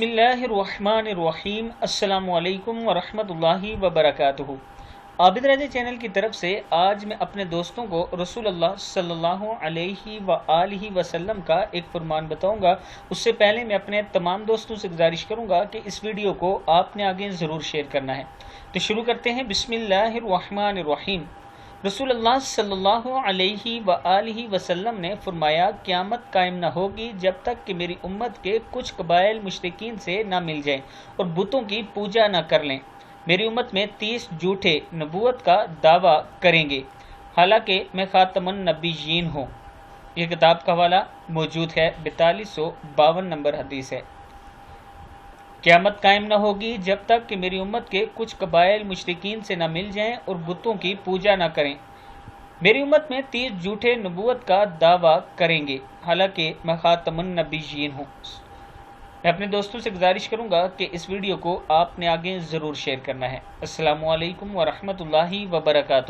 बिस्मिल्लाहिर्रहमानिर्रहीम। अस्सलामु अलैकुम वरहमतुल्लाहि वबरकातुहू। आबिद रज़ा चैनल की तरफ से आज मैं अपने दोस्तों को रसूलुल्लाह सल्लल्लाहु अलैहि वसल्लम का एक फरमान बताऊंगा। उससे पहले मैं अपने तमाम दोस्तों से गुजारिश करूंगा कि इस वीडियो को आपने आगे ज़रूर शेयर करना है। तो शुरू करते हैं। बिस्मिल्लाहिर्रहमानिर्रहीम। रसूलुल्लाह सल्लल्लाहु अलैहि वसल्लम ने फरमाया, क़यामत कायम न होगी जब तक कि मेरी उम्मत के कुछ कबाइल मुशरिकीन से ना मिल जाएं और बुतों की पूजा ना कर लें। मेरी उम्मत में 30 झूठे नबूवत का दावा करेंगे, हालांकि मैं खातमुन नबीयीन हूँ। यह किताब का हवाला मौजूद है, 4252 नंबर हदीस है। क़यामत कायम न होगी जब तक कि मेरी उम्मत के कुछ कबाइल मुशरिकीन से न मिल जाएं और बुतों की पूजा न करें। मेरी उम्मत में 30 झूठे नबूवत का दावा करेंगे, हालांकि मैं खातमुन नबीयीन हूँ। मैं अपने दोस्तों से गुजारिश करूंगा कि इस वीडियो को आपने आगे ज़रूर शेयर करना है। अस्सलामु अलैकुम वरहमतुल्लाहि वबरकातुहू।